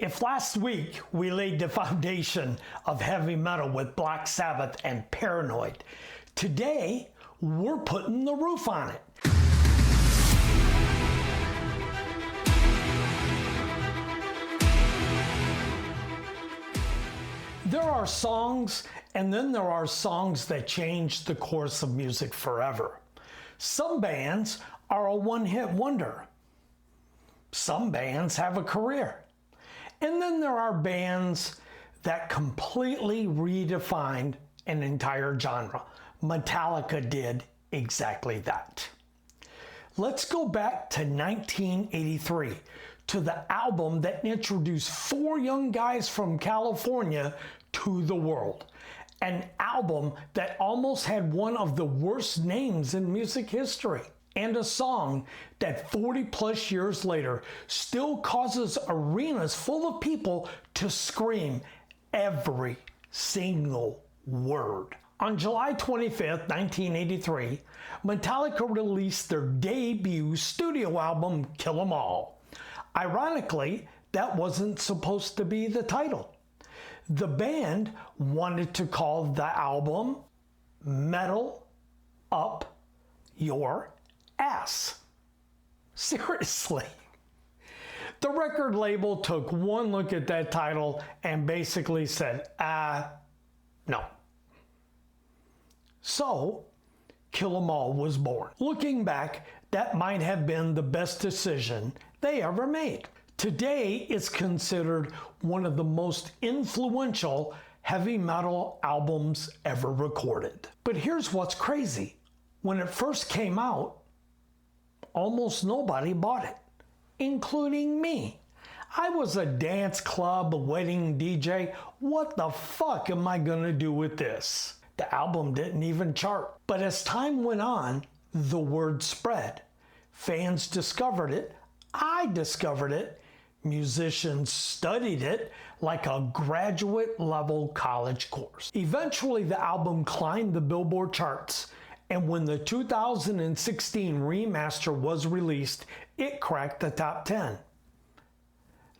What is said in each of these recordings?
If last week we laid the foundation of heavy metal with Black Sabbath and Paranoid, today we're putting the roof on it. There are songs, and then there are songs that change the course of music forever. Some bands are a one-hit wonder. Some bands have a career. And then there are bands that completely redefined an entire genre. Metallica did exactly that. Let's go back to 1983, to the album that introduced four young guys from California to the world. An album that almost had one of the worst names in music history. And a song that 40 plus years later still causes arenas full of people to scream every single word. On July 25th, 1983, Metallica released their debut studio album, Kill 'Em All. Ironically, that wasn't supposed to be the title. The band wanted to call the album Metal Up Your Ass. Seriously. The record label took one look at that title and basically said, no. So, Kill 'Em All was born. Looking back, that might have been the best decision they ever made. Today, it's considered one of the most influential heavy metal albums ever recorded. But here's what's crazy. When it first came out, almost nobody bought it, including me. I was a dance club wedding DJ. What the fuck am I gonna do with this? The album didn't even chart. But as time went on, the word spread. Fans discovered it. I discovered it. Musicians studied it like a graduate level college course. Eventually, the album climbed the Billboard charts. And when the 2016 remaster was released, it cracked the top 10.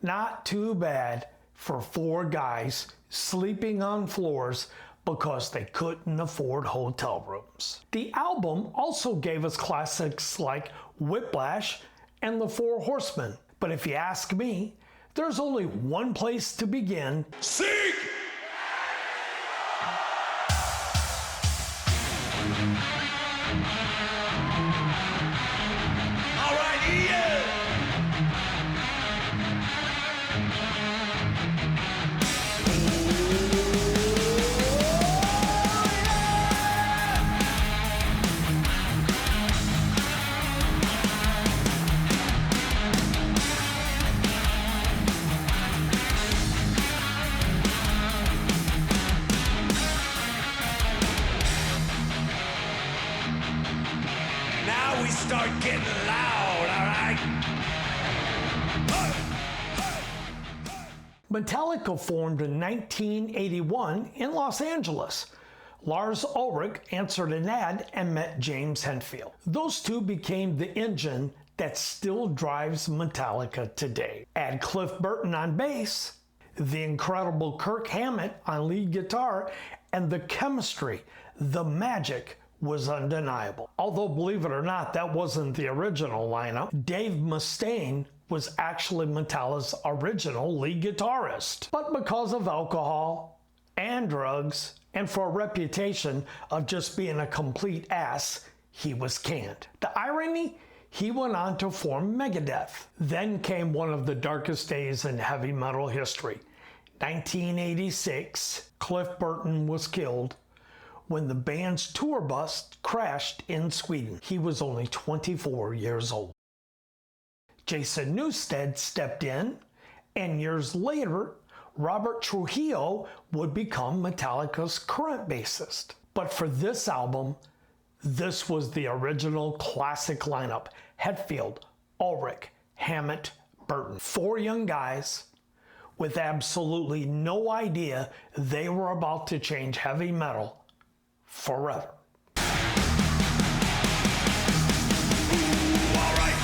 Not too bad for four guys sleeping on floors because they couldn't afford hotel rooms. The album also gave us classics like Whiplash and The Four Horsemen. But if you ask me, there's only one place to begin. Seek! Now we start getting loud, all right? Metallica formed in 1981 in Los Angeles. Lars Ulrich answered an ad and met James Hetfield. Those two became the engine that still drives Metallica today. Add Cliff Burton on bass, the incredible Kirk Hammett on lead guitar, and the chemistry, the magic was undeniable. Although, believe it or not, that wasn't the original lineup. Dave Mustaine was actually Metallica's original lead guitarist. But because of alcohol and drugs, and for a reputation of just being a complete ass, he was canned. The irony? He went on to form Megadeth. Then came one of the darkest days in heavy metal history. 1986, Cliff Burton was killed when the band's tour bus crashed in Sweden. He was only 24 years old. Jason Newsted stepped in, and years later, Robert Trujillo would become Metallica's current bassist. But for this album, this was the original classic lineup. Hetfield, Ulrich, Hammett, Burton. Four young guys with absolutely no idea they were about to change heavy metal forever. All right.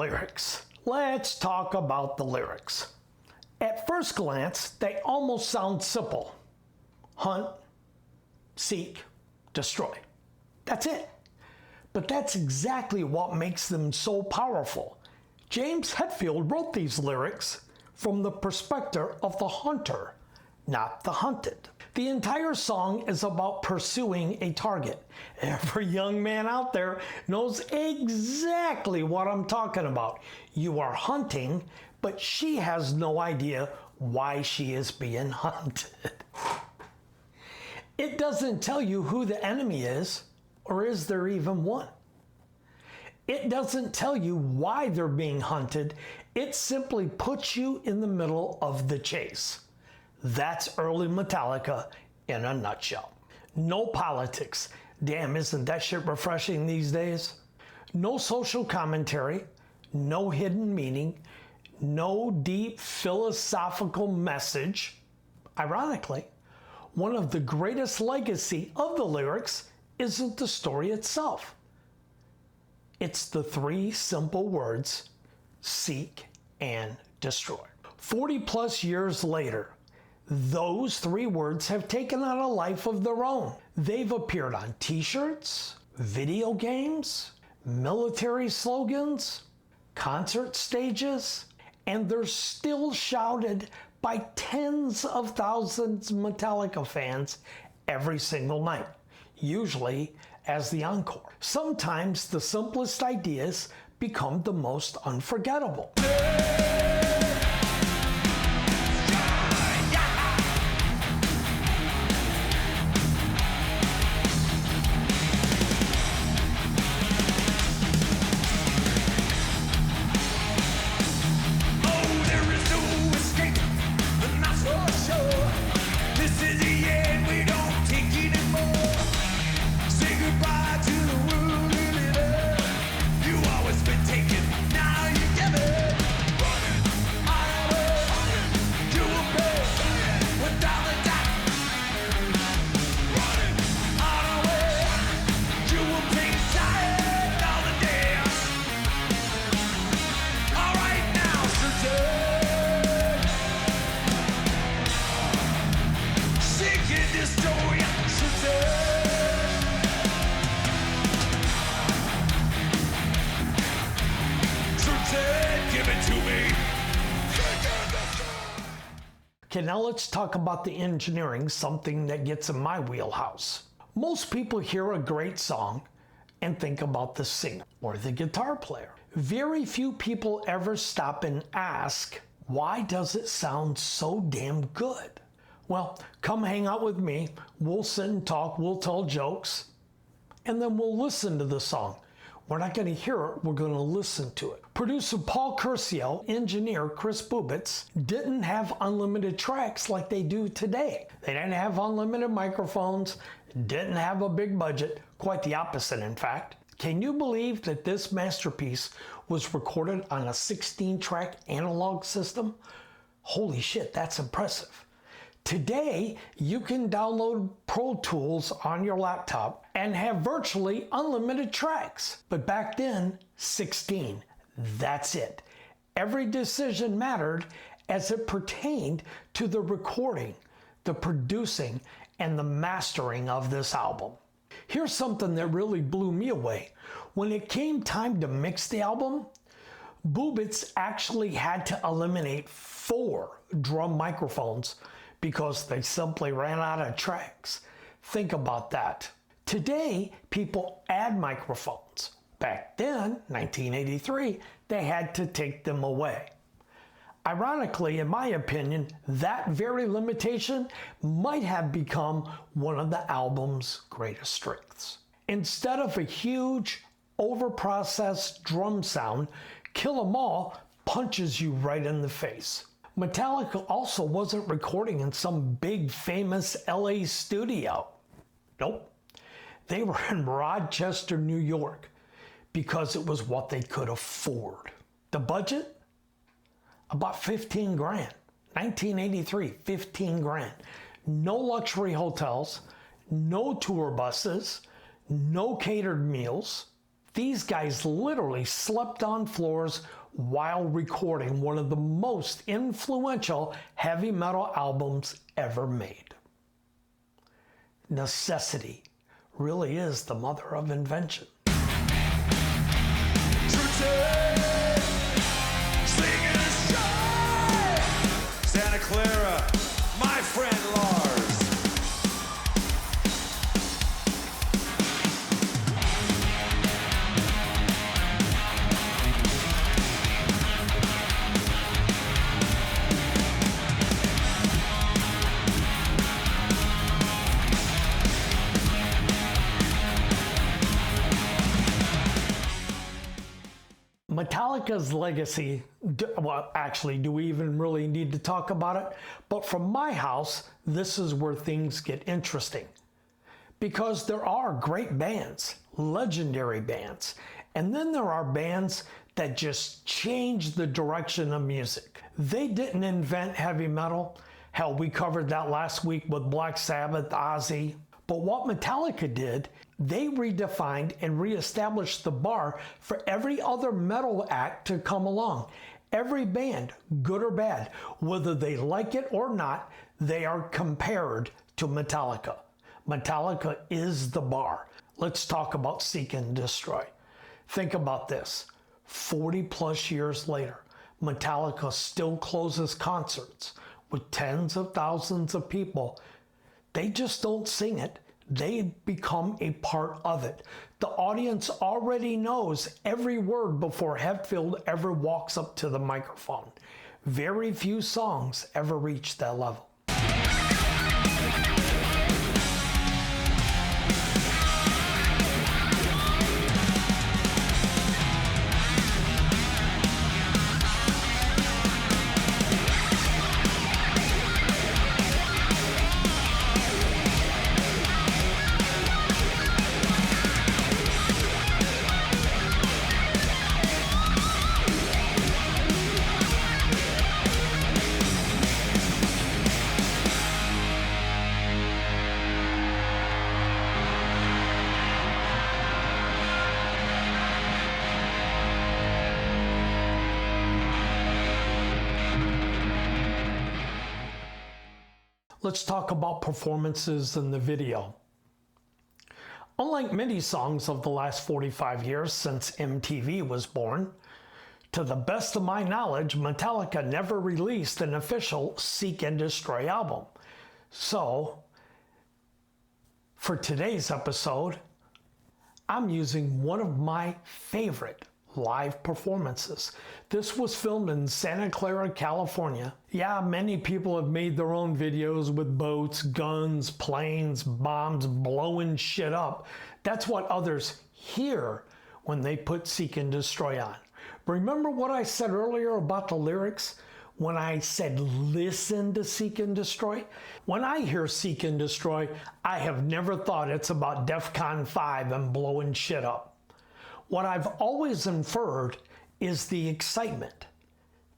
lyrics. Let's talk about the lyrics. At first glance, they almost sound simple. Hunt, seek, destroy. That's it. But that's exactly what makes them so powerful. James Hetfield wrote these lyrics from the perspective of the hunter, not the hunted. The entire song is about pursuing a target. Every young man out there knows exactly what I'm talking about. You are hunting, but she has no idea why she is being hunted. It doesn't tell you who the enemy is, or is there even one? It doesn't tell you why they're being hunted. It simply puts you in the middle of the chase. That's early Metallica in a nutshell. No politics. Damn, isn't that shit refreshing these days? No social commentary, no hidden meaning, no deep philosophical message. Ironically, one of the greatest legacy of the lyrics isn't the story itself. It's the three simple words, seek and destroy. 40 plus years later, those three words have taken on a life of their own. They've appeared on t-shirts, video games, military slogans, concert stages, and they're still shouted by tens of thousands of Metallica fans every single night, usually as the encore. Sometimes the simplest ideas become the most unforgettable. Okay, now let's talk about the engineering, something that gets in my wheelhouse. Most people hear a great song and think about the singer or the guitar player. Very few people ever stop and ask, why does it sound so damn good? Well, come hang out with me. We'll sit and talk, we'll tell jokes, and then we'll listen to the song. We're not going to hear it, we're going to listen to it. Producer Paul Curcio, engineer Chris Bubitz didn't have unlimited tracks like they do today. They didn't have unlimited microphones, didn't have a big budget, quite the opposite in fact. Can you believe that this masterpiece was recorded on a 16-track analog system? Holy shit, that's impressive. Today, you can download Pro Tools on your laptop and have virtually unlimited tracks. But back then, 16. That's it. Every decision mattered as it pertained to the recording, the producing, and the mastering of this album. Here's something that really blew me away. When it came time to mix the album, Bubitz actually had to eliminate 4 drum microphones because they simply ran out of tracks. Think about that. Today, people add microphones. Back then, 1983, they had to take them away. Ironically, in my opinion, that very limitation might have become one of the album's greatest strengths. Instead of a huge, overprocessed drum sound, Kill 'Em All punches you right in the face. Metallica also wasn't recording in some big famous LA studio. Nope. They were in Rochester, New York, because it was what they could afford. The budget? About 15 grand. 1983, 15 grand. No luxury hotels, no tour buses, no catered meals. These guys literally slept on floors while recording one of the most influential heavy metal albums ever made. Necessity really is the mother of invention. Santa Clara, my friend Lars. Metallica's legacy, well, actually, do we even really need to talk about it? But from my house, this is where things get interesting. Because there are great bands, legendary bands, and then there are bands that just change the direction of music. They didn't invent heavy metal. Hell, we covered that last week with Black Sabbath, Ozzy. But what Metallica did, they redefined and reestablished the bar for every other metal act to come along. Every band, good or bad, whether they like it or not, they are compared to Metallica. Metallica is the bar. Let's talk about Seek and Destroy. Think about this. 40 plus years later, Metallica still closes concerts with tens of thousands of people. They just don't sing it. They become a part of it. The audience already knows every word before Hetfield ever walks up to the microphone. Very few songs ever reach that level. Let's talk about performances in the video. Unlike many songs of the last 45 years since MTV was born, to the best of my knowledge, Metallica never released an official Seek and Destroy album. So, for today's episode, I'm using one of my favorite live performances. This was filmed in Santa Clara, California. Yeah, many people have made their own videos with boats, guns, planes, bombs, blowing shit up. That's what others hear when they put Seek and Destroy on. Remember what I said earlier about the lyrics? When I said listen to Seek and Destroy? When I hear Seek and Destroy, I have never thought it's about DEFCON 5 and blowing shit up. What I've always inferred is the excitement,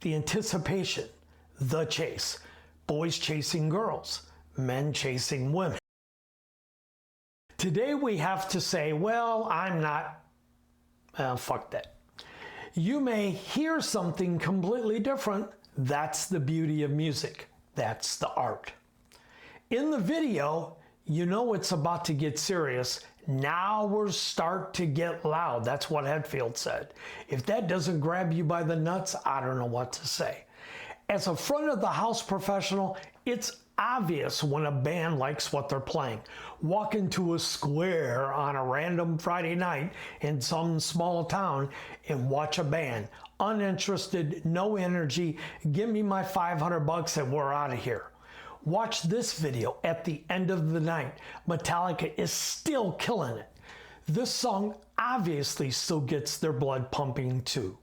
the anticipation, the chase. Boys chasing girls, men chasing women. Today we have to say, well, I'm not, fuck that. You may hear something completely different. That's the beauty of music. That's the art. In the video, you know it's about to get serious. Now we're start to get loud. That's what Hetfield said. If that doesn't grab you by the nuts, I don't know what to say. As a front of the house professional, it's obvious when a band likes what they're playing. Walk into a square on a random Friday night in some small town and watch a band. Uninterested, no energy, give me my $500 and we're out of here. Watch this video at the end of the night. Metallica is still killing it. This song obviously still gets their blood pumping too.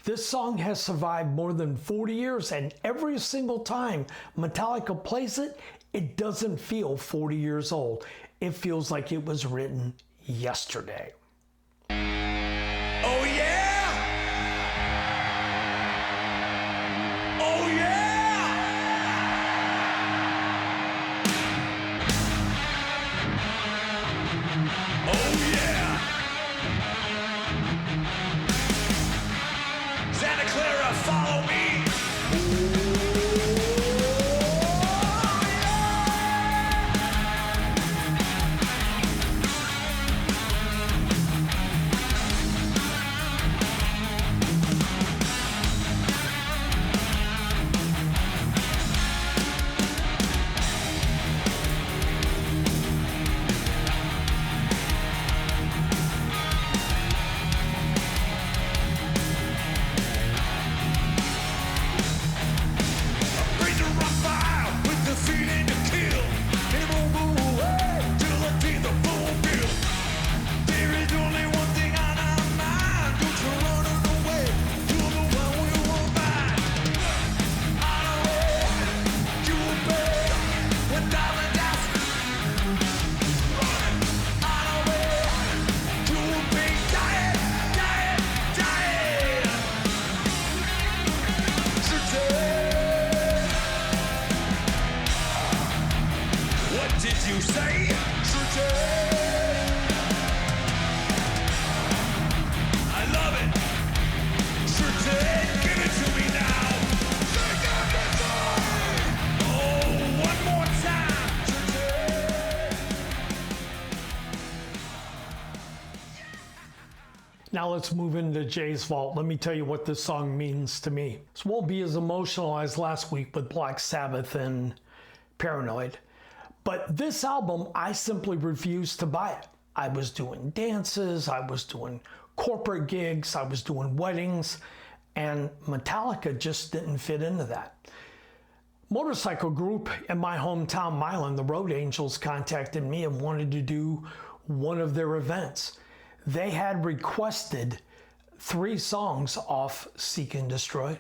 This song has survived more than 40 years, and every single time Metallica plays it, it doesn't feel 40 years old. It feels like it was written yesterday. Oh yeah! Oh yeah! Oh yeah! Clara, follow me. Bring the rock fire with the feeling to kill. And it won't go away till I feel the full bill. There is only one thing on our mind. Don't you run away. You're the one we will find. On our way to a bed with diamond dust. On our way to a big diet. What did you say? I love it. Give it to me now. Oh, one more time. Now let's move into Jay's Vault. Let me tell you what this song means to me. This won't be as emotional as last week with Black Sabbath and Paranoid. But this album, I simply refused to buy it. I was doing dances, I was doing corporate gigs, I was doing weddings, and Metallica just didn't fit into that. Motorcycle group in my hometown, Milan, the Road Angels, contacted me and wanted to do one of their events. They had requested 3 songs off Seek and Destroy,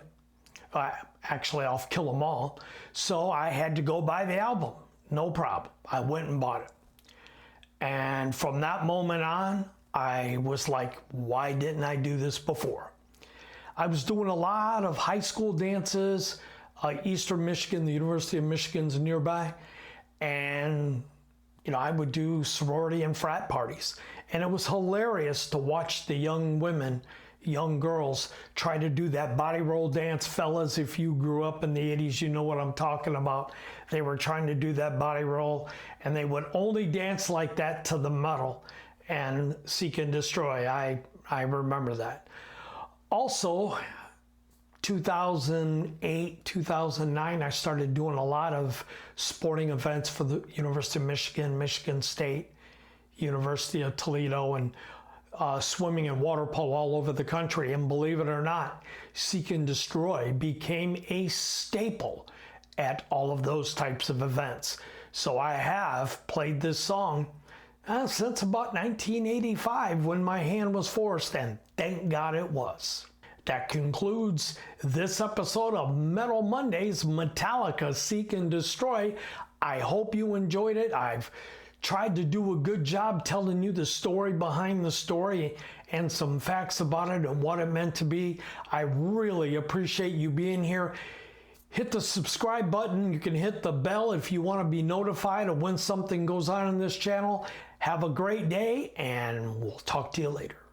actually off Kill 'Em All, so I had to go buy the album. No problem. I went and bought it. And from that moment on, I was like, why didn't I do this before? I was doing a lot of high school dances, Eastern Michigan, the University of Michigan's nearby, and I would do sorority and frat parties. And it was hilarious to watch the young women, young girls, try to do that body roll dance. Fellas, if you grew up in the 80s, you know what I'm talking about. They were trying to do that body roll, and they would only dance like that to the metal and Seek and Destroy. I remember that. Also, 2008, 2009, I started doing a lot of sporting events for the University of Michigan, Michigan State, University of Toledo, and swimming and water polo all over the country. And believe it or not, Seek and Destroy became a staple at all of those types of events. So I have played this song since about 1985 when my hand was forced, and thank God it was. That concludes this episode of Metal Mondays, Metallica, Seek and Destroy. I hope you enjoyed it. I've tried to do a good job telling you the story behind the story and some facts about it and what it meant to be. I really appreciate you being here. Hit the subscribe button. You can hit the bell if you want to be notified of when something goes on in this channel. Have a great day, and we'll talk to you later.